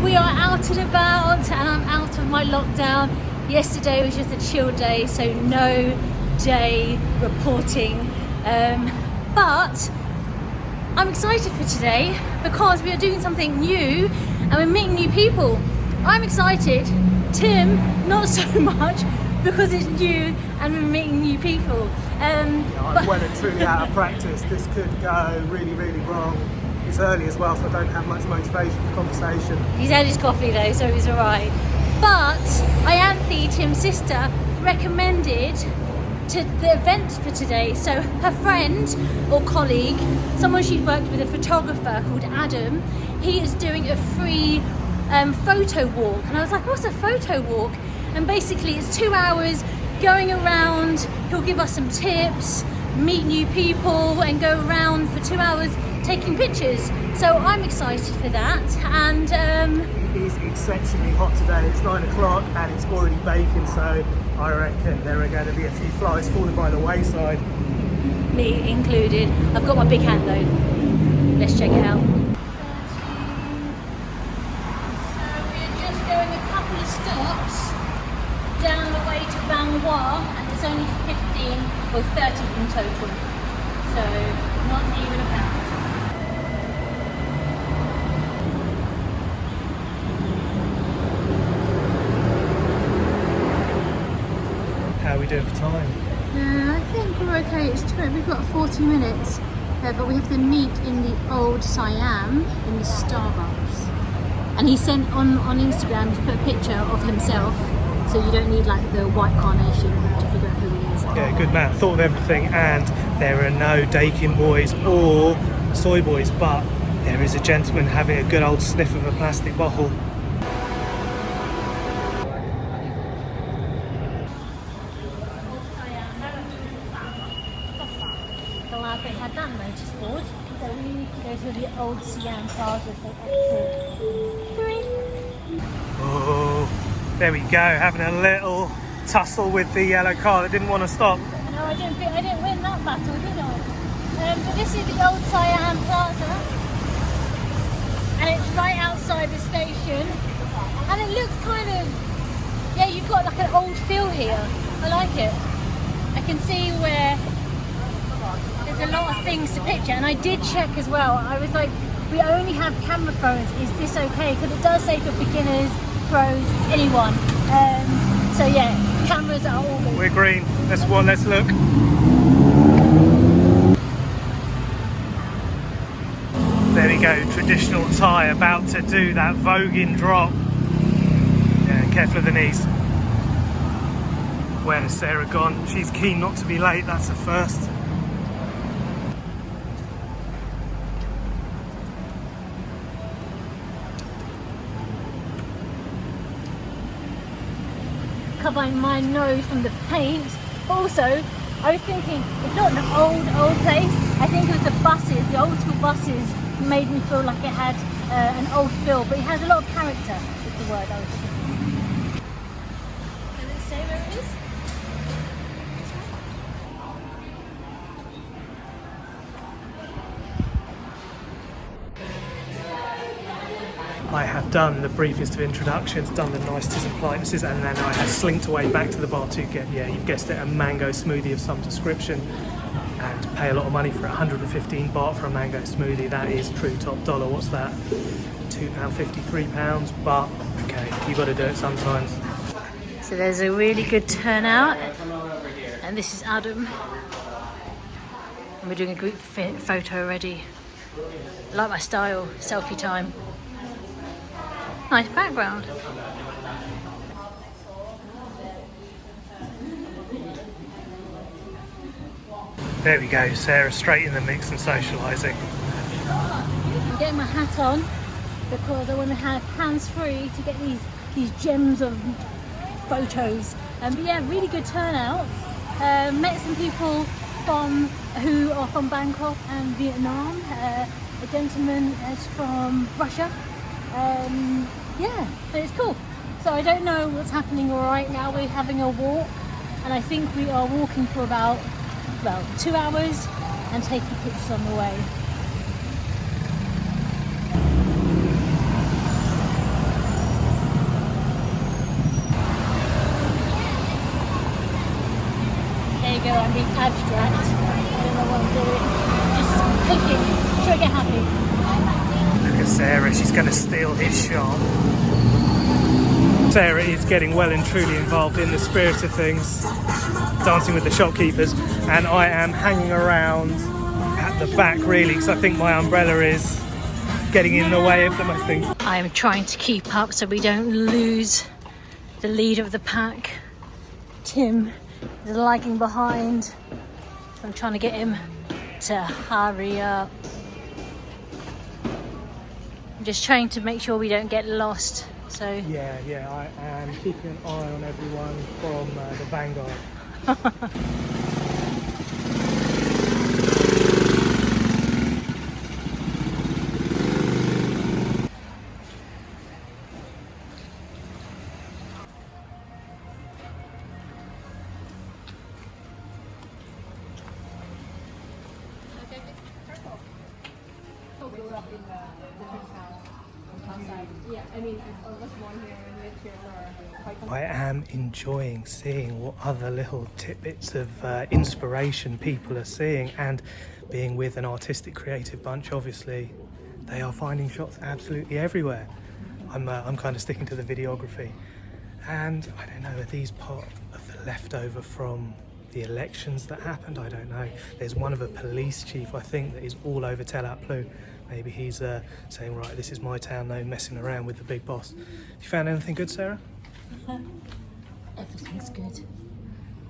we are out and about, and I'm out of my lockdown. Yesterday was just a chill day, so no day reporting. But I'm excited for today because we are doing something new and we're meeting new people. I'm excited. Tim, not so much, because it's new and we're meeting new people. I'm well and truly out of practice. This could go really, really wrong. It's early as well, so I don't have much motivation for conversation. He's had his coffee though, so he's alright. But Ianthe, Tim's sister, recommended to the event for today. So her friend or colleague, someone she'd worked with, a photographer called Adam, he is doing a free photo walk. And I was like, what's a photo walk? And basically it's 2 hours going around. He'll give us some tips, meet new people, and go around for 2 hours taking pictures. So I'm excited for that. And it is exceptionally hot today. It's 9 o'clock and it's already baking, so I reckon there are going to be a few flies falling by the wayside. Me included. I've got my big hat though. Let's check it out. So we're just going a couple of stops down the way to Bangkok, and it's only 15 or 30 in total. So not even a pound. How are we doing for time? I think we're okay. We've got 40 minutes, but we have to meet in the old Siam in the Starbucks. And he sent on Instagram, he's put a picture of himself, so you don't need like the white carnation to figure out who he is. Yeah, good man. Thought of everything, and there are no Dakin boys or soy boys, but there is a gentleman having a good old sniff of a plastic bottle. They had that notice board, so we need to go to the old Siam Plaza for exit 3. Oh, there we go, having a little tussle with the yellow car that didn't want to stop. No, I didn't win that battle, did I? But this is the old Siam Plaza, and it's right outside the station, and it looks kind of, yeah, you've got like an old feel here. I like it. I can see where there's a lot of things to picture, and I did check as well. I was like, we only have camera phones, is this okay? Because it does say for beginners, pros, anyone. So yeah, cameras are all good. We're green. Let's look. There we go, traditional Thai about to do that voguing drop. Yeah, careful of the knees. Where's Sarah gone? She's keen not to be late, that's the first. Covering my nose from the paint. Also, I was thinking, it's not an old place. I think it was the buses, the old school buses made me feel like it had an old feel, but it has a lot of character, is the word I was thinking. Does it say where it is? I have done the briefest of introductions, done the niceties and politenesses, and then I have slinked away back to the bar to get, yeah, you've guessed it, a mango smoothie of some description, and pay a lot of money for 115 baht for a mango smoothie. That is true top dollar. What's that? £2.50, £3, but okay, you've got to do it sometimes. So there's a really good turnout, and this is Adam, and we're doing a group photo already. I like my style, selfie time. Nice background. There we go, Sarah, straight in the mix and socialising. I'm getting my hat on because I want to have hands-free to get these gems of photos. But yeah, really good turnout. Met some people who are from Bangkok and Vietnam. A gentleman is from Russia. Yeah, so it's cool. So I don't know what's happening right now. We're having a walk, and I think we are walking for about 2 hours and taking pictures on the way. abstract. I don't know what I'm doing. Just clicking, trigger happy. Look at Sarah, she's going to steal his shot. Sarah is getting well and truly involved in the spirit of things, dancing with the shopkeepers, and I am hanging around at the back really because I think my umbrella is getting in the way of the most things. I am trying to keep up so we don't lose the lead of the pack. Tim is lagging behind. I'm trying to get him to hurry up. I'm just trying to make sure we don't get lost. So Yeah, I am keeping an eye on everyone from the vanguard. I am enjoying seeing what other little tidbits of inspiration people are seeing, and being with an artistic creative bunch, obviously they are finding shots absolutely everywhere. I'm kind of sticking to the videography, and I don't know, are these part of the leftover from the elections that happened? I don't know. There's one of a police chief, I think, that is all over Tel Aplu. Maybe he's saying, right, this is my town, no messing around with the big boss. You found anything good, Sarah? everything's good.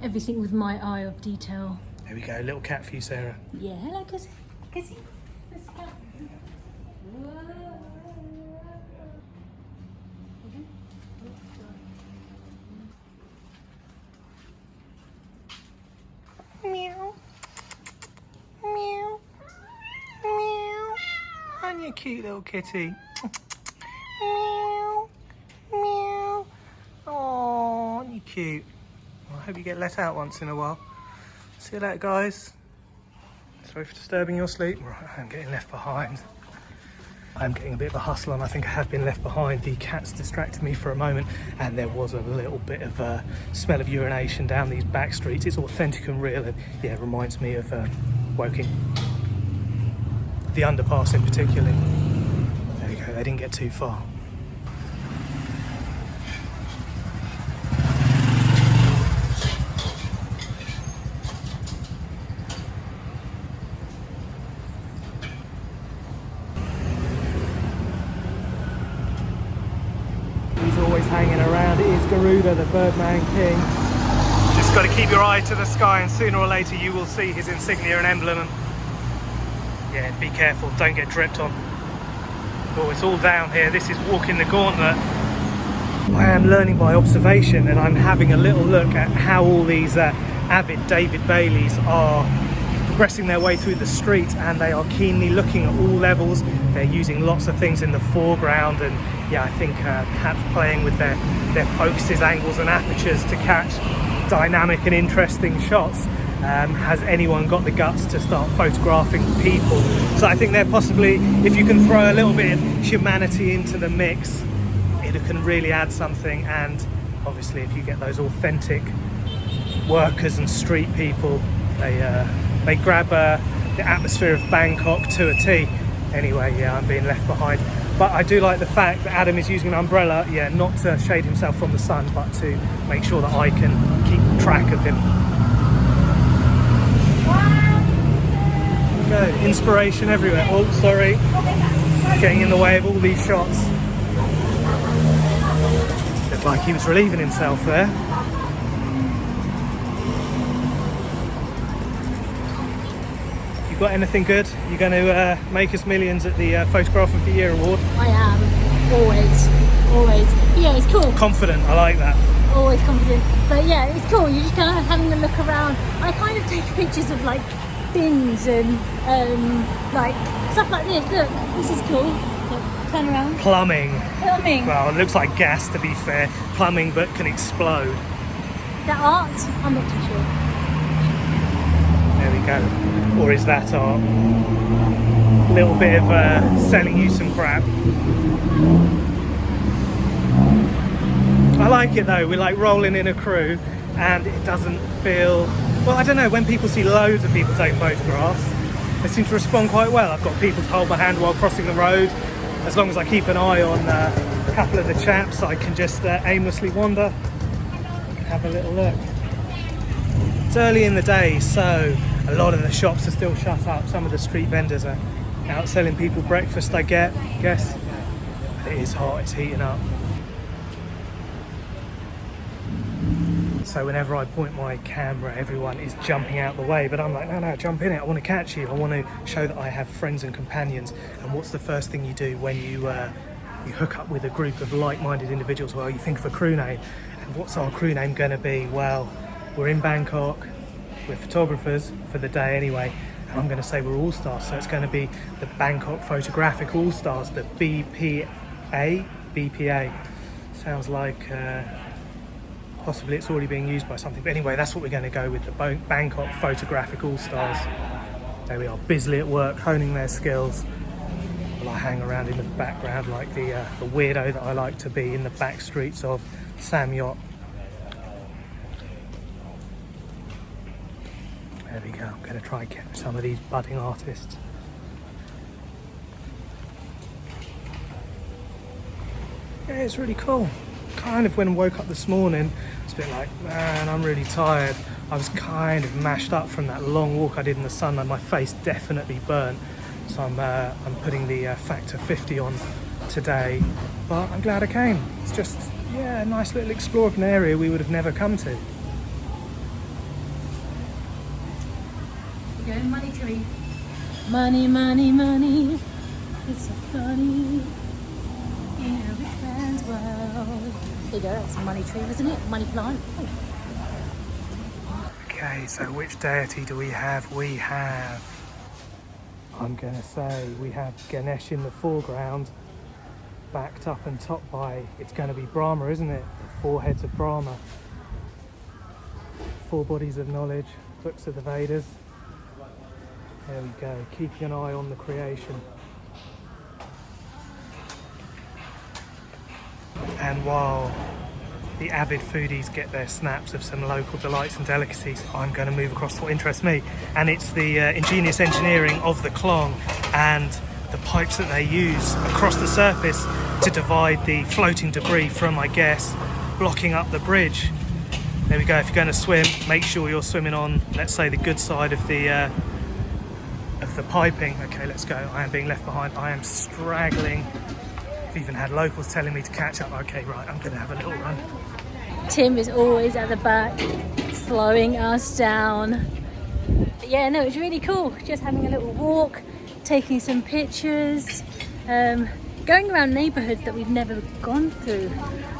Everything with my eye of detail. There we go, little cat for you, Sarah. Yeah, hello, Kissy. Kissy. This cat. Meow. Meow. Meow. Aren't you a cute little kitty? Meow. Meow. Oh, aren't you cute? Well, I hope you get let out once in a while. See you later, guys. Sorry for disturbing your sleep. Right, I'm getting left behind. I'm getting a bit of a hustle, and I think I have been left behind. The cats distracted me for a moment, and there was a little bit of a smell of urination down these back streets. It's authentic and real, and yeah, it reminds me of Woking. The underpass in particular. There we go, they didn't get too far. Always hanging around. It is Garuda, the Birdman King. Just got to keep your eye to the sky, and sooner or later you will see his insignia and emblem. And yeah, be careful, don't get dripped on. Oh, it's all down here. This is walking the gauntlet. I am learning by observation, and I'm having a little look at how all these avid David Baileys are progressing their way through the street, and they are keenly looking at all levels. They're using lots of things in the foreground, and yeah, I think perhaps playing with their focuses, angles and apertures to catch dynamic and interesting shots. Has anyone got the guts to start photographing people? So I think they're possibly, if you can throw a little bit of humanity into the mix, it can really add something. And obviously if you get those authentic workers and street people, they grab the atmosphere of Bangkok to a T. Anyway, yeah, I'm being left behind. But I do like the fact that Adam is using an umbrella, yeah, not to shade himself from the sun, but to make sure that I can keep track of him. There we go, inspiration everywhere. Oh, sorry, getting in the way of all these shots. Looked like he was relieving himself there. Got anything good? You're going to make us millions at the Photograph of the Year award? I am. Always. Yeah, it's cool. Confident, I like that. Always confident. But yeah, it's cool. You're just kind of having a look around. I kind of take pictures of like bins and like stuff like this. Look, this is cool. Look, turn around. Plumbing. Well, it looks like gas, to be fair. Plumbing, but can explode. That art? I'm not too sure. There we go. Or is that art? A little bit of selling you some crap. I like it though. We're like rolling in a crew, and it doesn't feel Well, I don't know, when people see loads of people take photographs, they seem to respond quite well. I've got people to hold my hand while crossing the road. As long as I keep an eye on a couple of the chaps, I can just aimlessly wander, have a little look. It's early in the day, so a lot of the shops are still shut up. Some of the street vendors are out selling people breakfast, I guess. But it is hot, it's heating up. So whenever I point my camera, everyone is jumping out the way, but I'm like, no, jump in it, I want to catch you. I want to show that I have friends and companions. And what's the first thing you do when you hook up with a group of like-minded individuals? Well, you think of a crew name. And what's our crew name going to be? Well, we're in Bangkok, we're photographers for the day anyway, and I'm going to say we're all-stars, so it's going to be the Bangkok Photographic All-Stars, the BPA. Sounds like possibly it's already being used by something, but anyway, that's what we're going to go with, the Bangkok Photographic All-Stars. There we are, busily at work, honing their skills, while I hang around in the background like the weirdo that I like to be in the back streets of Sam Yot. There we go, I'm going to try and catch some of these budding artists. Yeah, it's really cool. Kind of when I woke up this morning, it's a bit like, man, I'm really tired. I was kind of mashed up from that long walk I did in the sun, and my face definitely burnt. So I'm putting the factor 50 on today, but I'm glad I came. It's just, yeah, a nice little explore of an area we would have never come to. Go, money tree. Money, money, money. It's so funny. In a rich man's world. There you go, that's a money tree, isn't it? Money plant. Oh. Okay, so which deity do we have? We have, I'm going to say, we have Ganesh in the foreground, backed up and topped by, it's going to be Brahma, isn't it? The 4 heads of Brahma. 4 bodies of knowledge, books of the Vedas. There we go, keeping an eye on the creation. And while the avid foodies get their snaps of some local delights and delicacies, I'm going to move across to what interests me, and it's the ingenious engineering of the Klong and the pipes that they use across the surface to divide the floating debris from, I guess, blocking up the bridge. There we go, if you're going to swim, make sure you're swimming on, let's say, the good side of the piping. Okay, let's go. I am being left behind. I am straggling. I've even had locals telling me to catch up. Okay, right, I'm going to have a little run. Tim is always at the back, slowing us down. But yeah, no, it's really cool. Just having a little walk, taking some pictures, going around neighbourhoods that we've never gone through.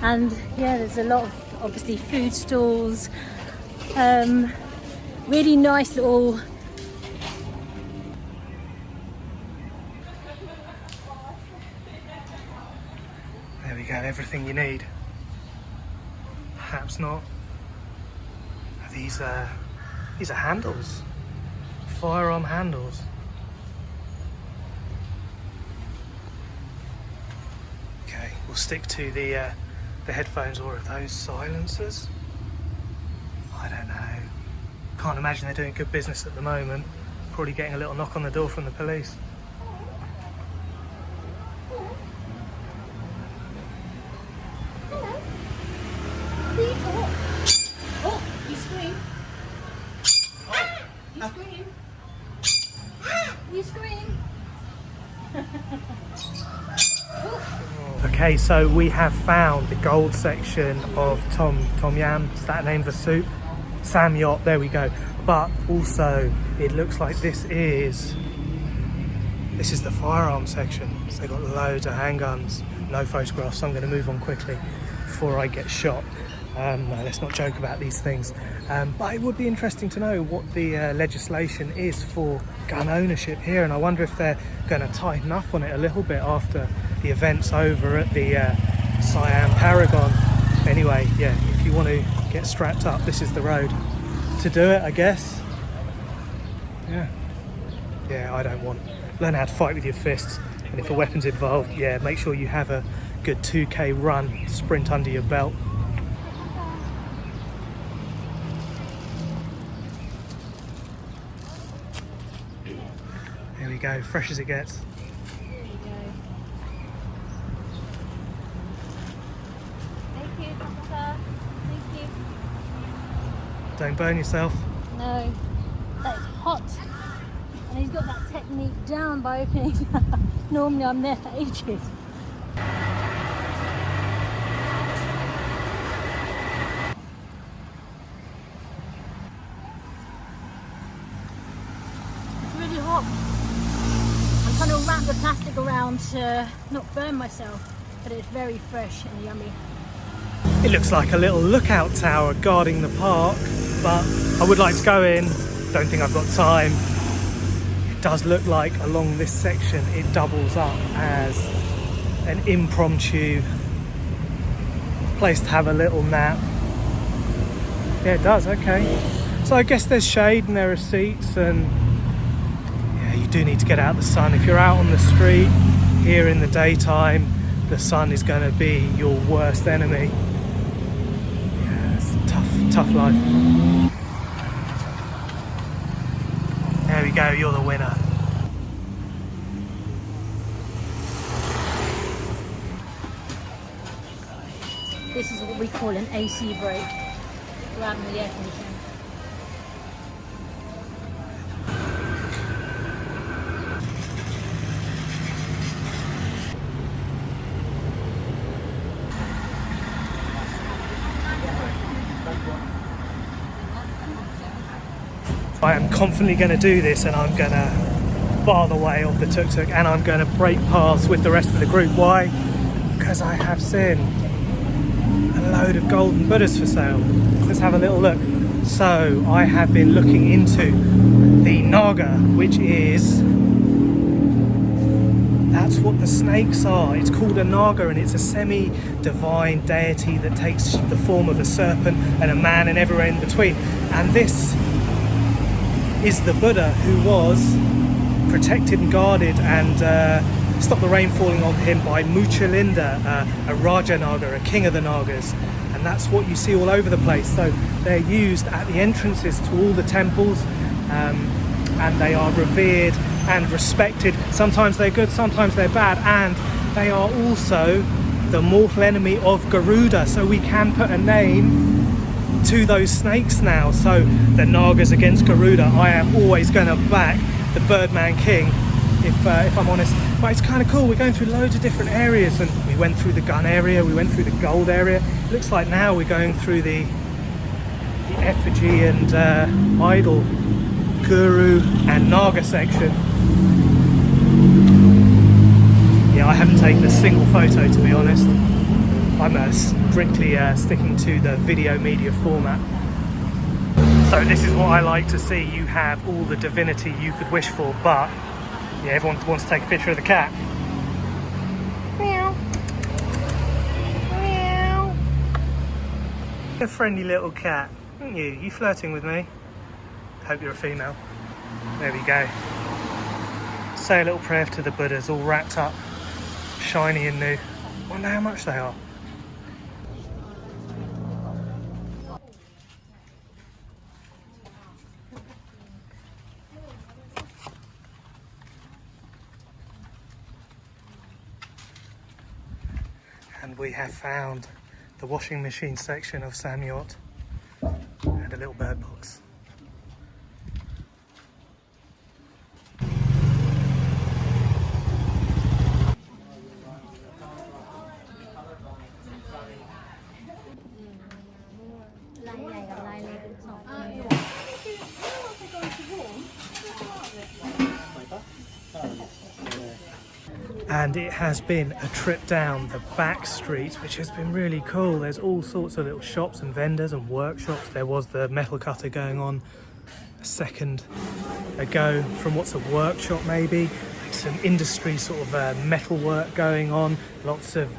And yeah, there's a lot of, obviously, food stalls. Really nice little... There we go, everything you need. Perhaps not. These are handles, firearm handles. Okay, we'll stick to the headphones, or are those silencers? I don't know. Can't imagine they're doing good business at the moment. Probably getting a little knock on the door from the police. Oh, you scream. You scream. You scream. Okay, so we have found the gold section of Tom Yam. Is that the name of the soup? Sam Yot, there we go. But also, it looks like this is the firearm section. So they've got loads of handguns. No photographs, so I'm going to move on quickly before I get shot. No, let's not joke about these things. But it would be interesting to know what the legislation is for gun ownership here, and I wonder if they're going to tighten up on it a little bit after the events over at the Siam Paragon. Anyway, yeah, if you want to get strapped up, this is the road to do it, I guess. Yeah, I don't want. Learn how to fight with your fists, and if a weapon's involved, yeah, make sure you have a good 2k run sprint under your belt. we go, fresh as it gets. There you go. Thank you, Papa. Thank you. Don't burn yourself. No, that is hot. And he's got that technique down by opening. Normally I'm there for ages. It's really hot. I'm trying to wrap the plastic around to not burn myself, but it's very fresh and yummy. It looks like a little lookout tower guarding the park, but I would like to go in. Don't think I've got time. It does look like along this section it doubles up as an impromptu place to have a little nap. Yeah, it does, okay. So I guess there's shade and there are seats, and yeah, you do need to get out the sun. If you're out on the street here in the daytime, the sun is going to be your worst enemy. Tough life. There we go, you're the winner. This is what we call an AC break. We're out in the air conditioning. I am confidently going to do this, and I'm going to bar the way of the tuk-tuk, and I'm going to break paths with the rest of the group. Why? Because I have seen a load of golden Buddhas for sale. Let's have a little look. So I have been looking into the Naga, which is, that's what the snakes are. It's called a Naga, and it's a semi-divine deity that takes the form of a serpent and a man and everywhere in between. And this is the Buddha who was protected and guarded and stopped the rain falling on him by Muchalinda, a Raja Naga, a king of the Nagas. And that's what you see all over the place. So they're used at the entrances to all the temples, and they are revered and respected. Sometimes they're good, sometimes they're bad, and they are also the mortal enemy of Garuda. So we can put a name to those snakes now. So the Nagas against Garuda, I am always going to back the Birdman King, if I'm honest. But it's kind of cool. We're going through loads of different areas, and we went through the gun area, we went through the gold area. It looks like now we're going through the effigy and idol, guru and Naga section. Yeah, I haven't taken a single photo, to be honest. I'm strictly sticking to the video media format. So this is what I like to see. You have all the divinity you could wish for, but yeah, everyone wants to take a picture of the cat. Meow. Meow. A friendly little cat, aren't you? You flirting with me? Hope you're a female. There we go. Say a little prayer to the Buddhas, all wrapped up, shiny and new. Wonder how much they are. And we have found the washing machine section of Sam Yot and a little bird box. And it has been a trip down the back streets, which has been really cool. There's all sorts of little shops and vendors and workshops. There was the metal cutter going on a second ago from what's a workshop maybe. Some industry sort of metal work going on, lots of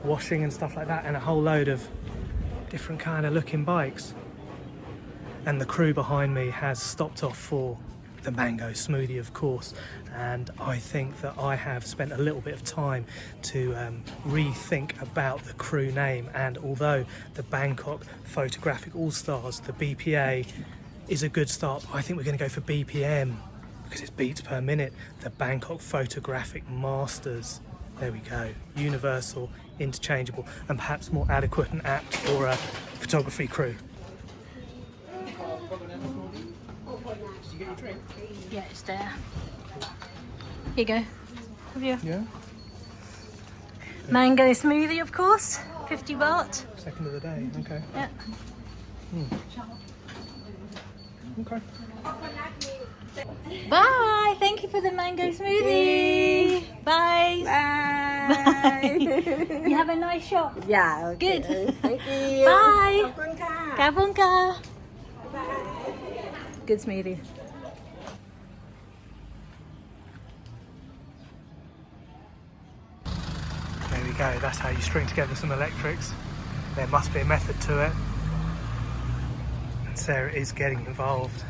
washing and stuff like that, and a whole load of different kind of looking bikes. And the crew behind me has stopped off for the mango smoothie, of course, and I think that I have spent a little bit of time to rethink about the crew name. And although the Bangkok Photographic All-Stars, the BPA, is a good start, I think we're going to go for BPM, because it's beats per minute. The Bangkok Photographic Masters. There we go. Universal, interchangeable, and perhaps more adequate and apt for a photography crew. Yeah, it's there. Here you go. Have you? Yeah. Mango smoothie, of course. 50 baht. Second of the day. Okay. Yeah. Okay. Bye. Thank you for the mango smoothie. Bye. Bye. You have a nice shop. Yeah, okay. Good. Thank you. Bye. ขอบคุณค่ะ Kabunka. Good smoothie. There we go. That's how you string together some electrics. There must be a method to it. And Sarah is getting involved.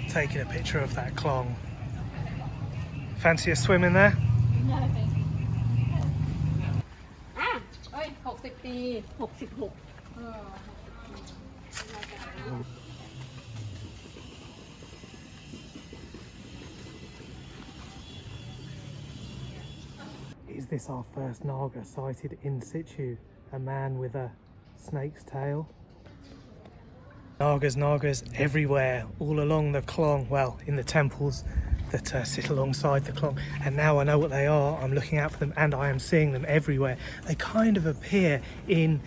Taking a picture of that clong. Fancy a swim in there? No, thank you. เอ้ย60 ปี 66. Is this our first Naga sighted in situ? A man with a snake's tail? Nagas everywhere, all along the Klong, well, in the temples that sit alongside the Klong. And now I know what they are, I'm looking out for them and I am seeing them everywhere. They kind of appear in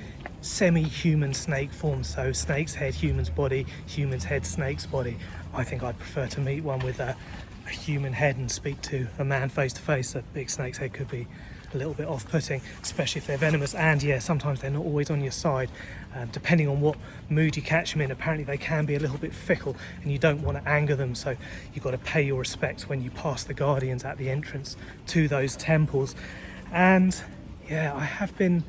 semi-human snake form, so snake's head, human's body, human's head, snake's body. I think I'd prefer to meet one with a human head and speak to a man face to face. A big snake's head could be a little bit off-putting, especially if they're venomous, and yeah, sometimes they're not always on your side. Depending on what mood you catch them in, apparently they can be a little bit fickle and you don't want to anger them, so you've got to pay your respects when you pass the guardians at the entrance to those temples. And yeah, I have been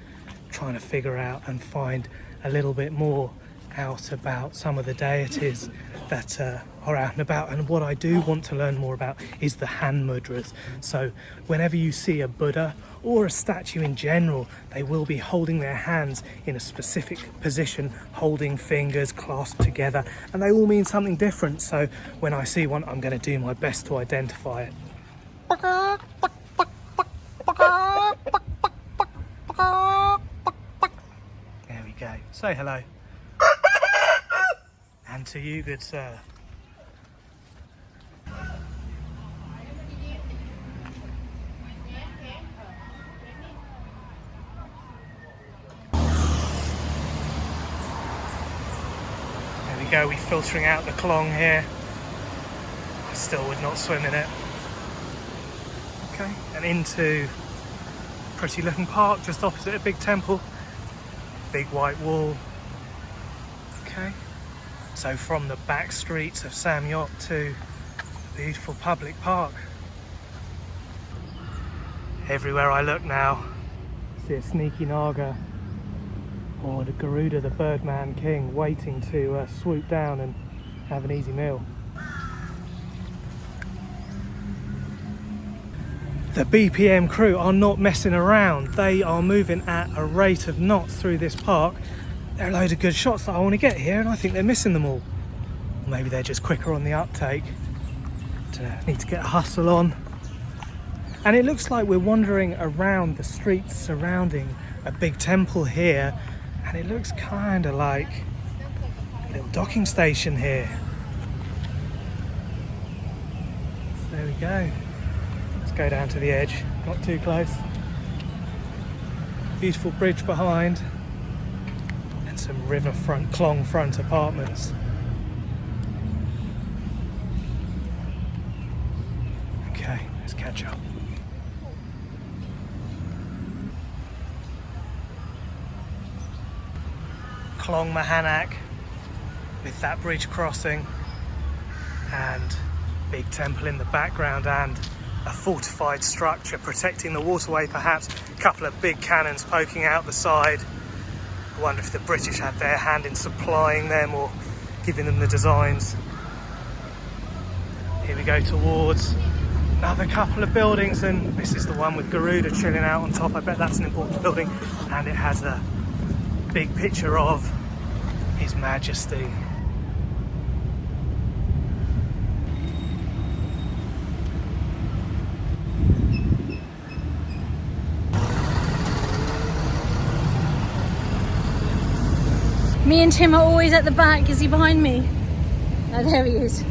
trying to figure out and find a little bit more out about some of the deities that are out and about, and what I do want to learn more about is the hand mudras. So whenever you see a Buddha or a statue in general, they will be holding their hands in a specific position, holding fingers clasped together, and they all mean something different. So when I see one, I'm going to do my best to identify it. There we go. Say hello. And to you, good sir. There we go, we're filtering out the Klong here. I still would not swim in it. Okay, and into a pretty looking park just opposite a big temple. Big white wall. Okay. So from the back streets of Sam Yot to a beautiful public park. Everywhere I look now, I see a sneaky Naga or the Garuda, the Birdman King, waiting to swoop down and have an easy meal. The BPM crew are not messing around. They are moving at a rate of knots through this park. There are a load of good shots that I want to get here, and I think they're missing them all. Or maybe they're just quicker on the uptake. Need to get a hustle on. And it looks like we're wandering around the streets surrounding a big temple here, and it looks kind of like a little docking station here. So there we go. Let's go down to the edge, not too close. Beautiful bridge behind. Some riverfront, Klong front apartments. Okay, let's catch up. Klong Mahanak with that bridge crossing and big temple in the background and a fortified structure protecting the waterway, perhaps a couple of big cannons poking out the side. I wonder if the British had their hand in supplying them or giving them the designs. Here we go towards another couple of buildings, and this is the one with Garuda chilling out on top. I bet that's an important building, and it has a big picture of His Majesty. Me and Tim are always at the back. Is he behind me? Oh, there he is.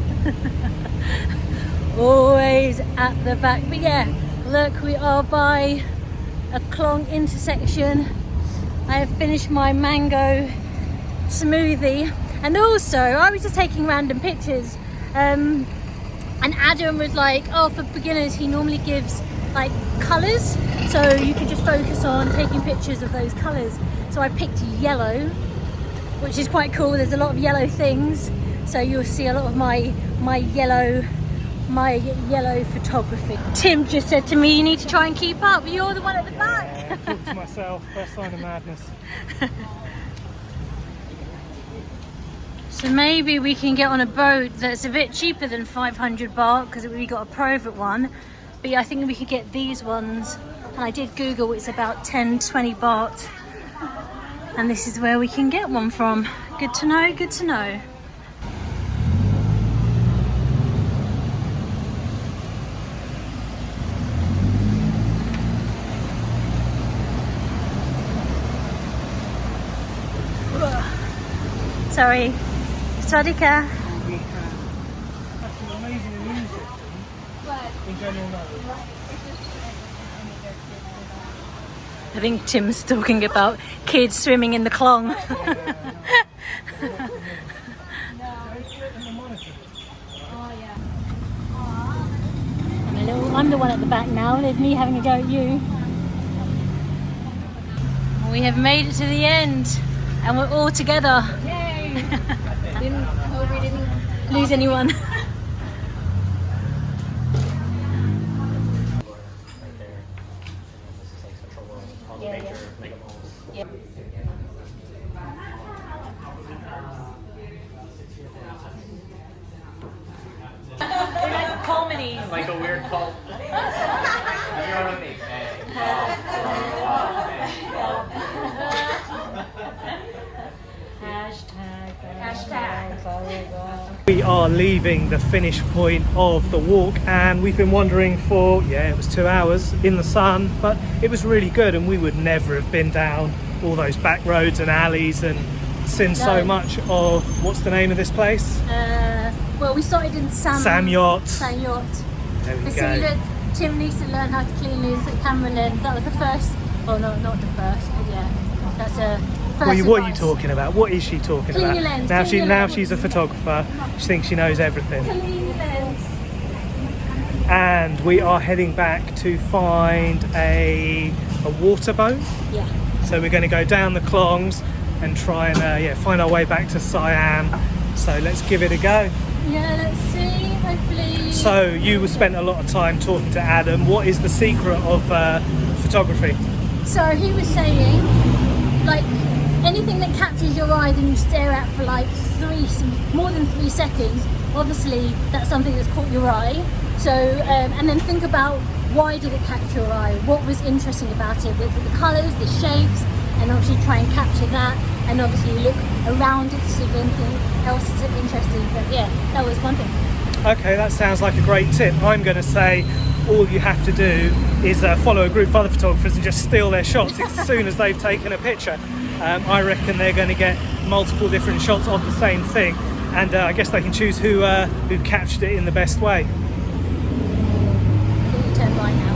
Always at the back. But yeah, look, we are by a Klong intersection. I have finished my mango smoothie, and also I was just taking random pictures, and Adam was like, oh, for beginners he normally gives like colours, so you can just focus on taking pictures of those colours. So I picked yellow, which is quite cool. There's a lot of yellow things, so you'll see a lot of my yellow photography. Tim just said to me, you need to try and keep up. You're the one at the back. Yeah, I talk to myself, first sign of madness. So maybe we can get on a boat that's a bit cheaper than 500 baht, because we got a private one. But yeah, I think we could get these ones. And I did Google, it's about 10-20 baht. And this is where we can get one from. Good to know, good to know. Sorry. Swadika. That's an amazing immune system. In general knowledge. I think Tim's talking about kids swimming in the Klong. I'm the one at the back now. There's me having a go at you. We have made it to the end, and we're all together. Yay! Hope we didn't Lose anyone. Like a weird cult. We are leaving the finish point of the walk, and we've been wandering for, it was 2 hours in the sun, but it was really good, and we would never have been down all those back roads and alleys and seen so much of, what's the name of this place? Well, we started in Sam Yot. Sam Yot. There we So go. Tim needs to learn how to clean his camera lens. That was the first. Oh no, not the first, but yeah, that's a first. What are you advice. talking about? What is she talking Clean about? your lens, Now clean your lens. she's a photographer. She thinks she knows everything. Clean your lens. And we are heading back to find a water boat. Yeah. So we're going to go down the Klongs and try and find our way back to Siam. So let's give it a go. Yeah, let's see. Hopefully. So you spent a lot of time talking to Adam. What is the secret of photography? So he was saying, like, anything that catches your eye and you stare at for like more than 3 seconds, obviously that's something that's caught your eye. So, and then think about, why did it catch your eye? What was interesting about it? Was it the colours, the shapes? And obviously try and capture that. And obviously look around it to see if anything else is interesting. But yeah, that was one thing. Okay, that sounds like a great tip. I'm going to say all you have to do is follow a group of other photographers and just steal their shots as soon as they've taken a picture. I reckon they're going to get multiple different shots of the same thing, and I guess they can choose who captured it in the best way. I think you turn right now.